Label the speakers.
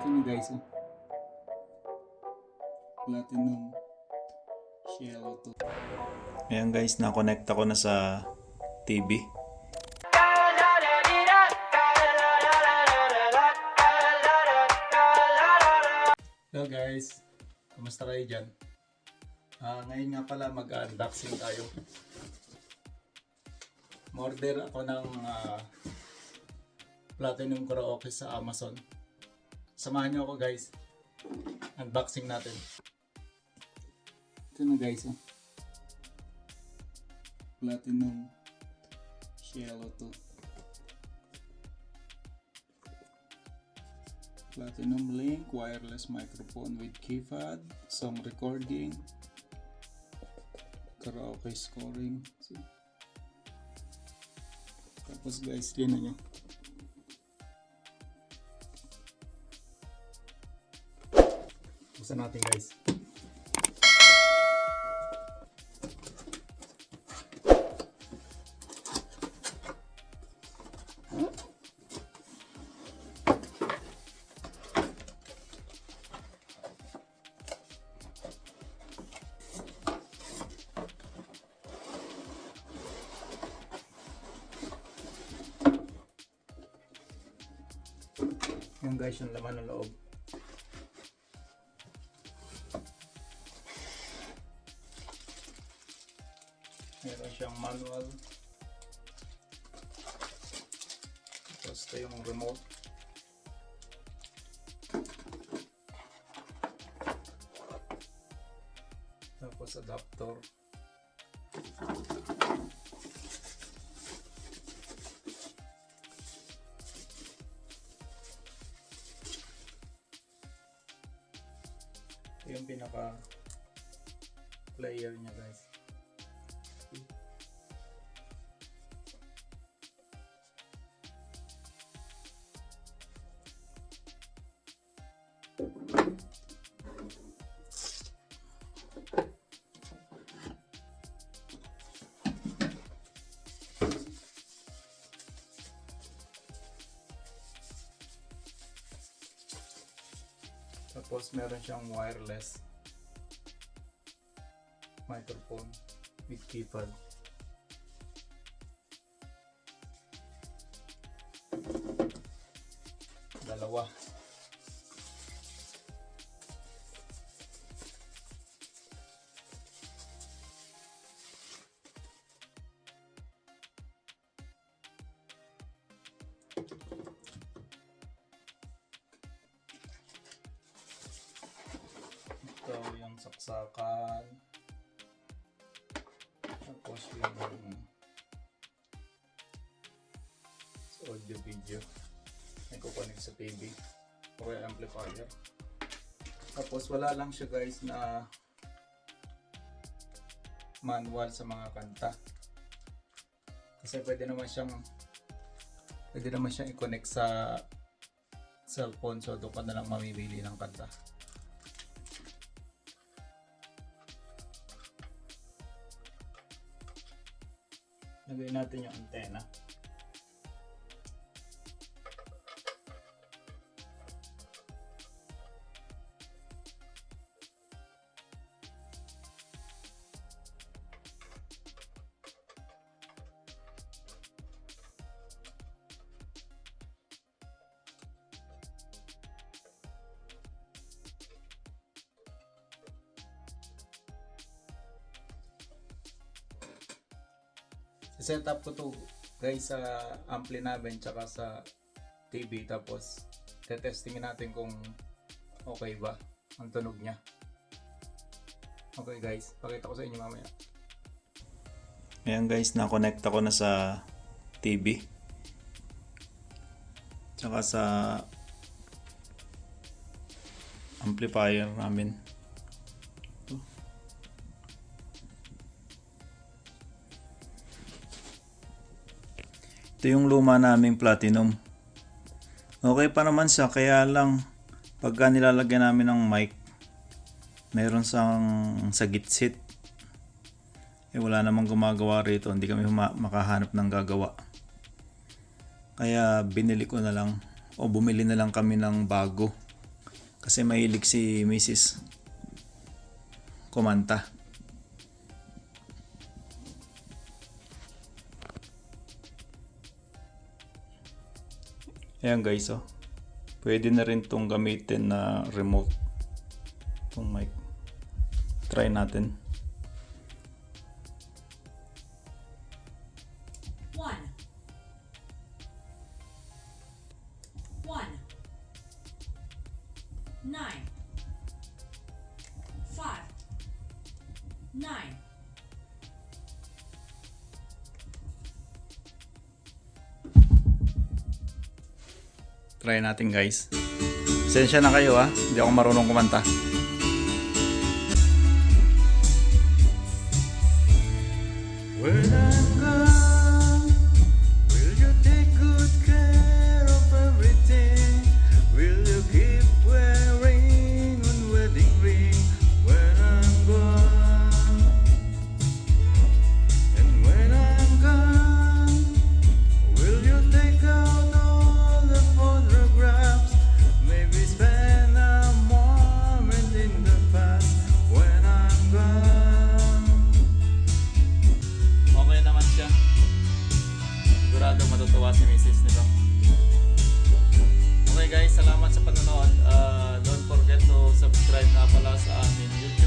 Speaker 1: Ito na guys, oh. Platinum Cielo to.
Speaker 2: Ayan guys, na-connect ako na sa TV.
Speaker 1: Hello guys, kamusta kayo dyan? Ngayon nga pala mag-unboxing tayo. Order ako ng Platinum Karaoke sa Amazon. Samahan niyo ako guys. Unboxing natin. Ito na guys, oh. Platinum Cielo to. Platinum Link wireless microphone with keypad, song recording, karaoke scoring. So, tapos guys, tingnan nyo. Buksan natin guys. Yung guys, yung laman ng loob. Meron siyang manual. Tapos ito yung remote. Tapos adapter. Ito yung pinaka player niya guys. Tapos meron siyang wireless microphone with keypad. Dalawa. Ito yung saksakan. Tapos yung audio video. May kukunik sa TV. O kaya amplifier. Tapos wala lang siya guys na manual sa mga kanta. Kasi pwede naman siyang i-connect sa cellphone, so doon ka na lang mamimili ng kanta. Lagay natin yung antena. Set up ko to guys sa ampli namin tsaka sa TV, tapos tetestingin natin kung okay ba ang tunog niya. Okay guys, pakita ko sa inyo mamaya.
Speaker 2: Ayan guys, na-connect ako na sa TV. Tsaka sa amplifier namin. Ito yung luma naming Platinum. Okay pa naman siya, kaya lang pagka nilalagyan namin ng mic, meron sang sagitsit. Wala namang gumagawa rito, hindi kami makahanap ng gagawa. Kaya binili ko na lang o bumili na lang kami ng bago Kasi mahilig si Mrs. kumanta. Ayan guys, oh. Pwede na rin tong gamitin na remote. Tong mic. Try natin.
Speaker 3: 1 1 9 5 9
Speaker 2: Try natin guys. Pasensya na kayo ha. Hindi ako marunong kumanta. When I'm gone, will you take good care of everything? Will you keep wearing one wedding ring when I'm gone? And when I'm gone, will you take out all the photographs? Maybe spend a moment in the past when I'm gone. Okay naman siya. Sigurado matutuwa si Mrs. nito. Okay guys, salamat sa panonood. Don't forget to subscribe na pala sa aming YouTube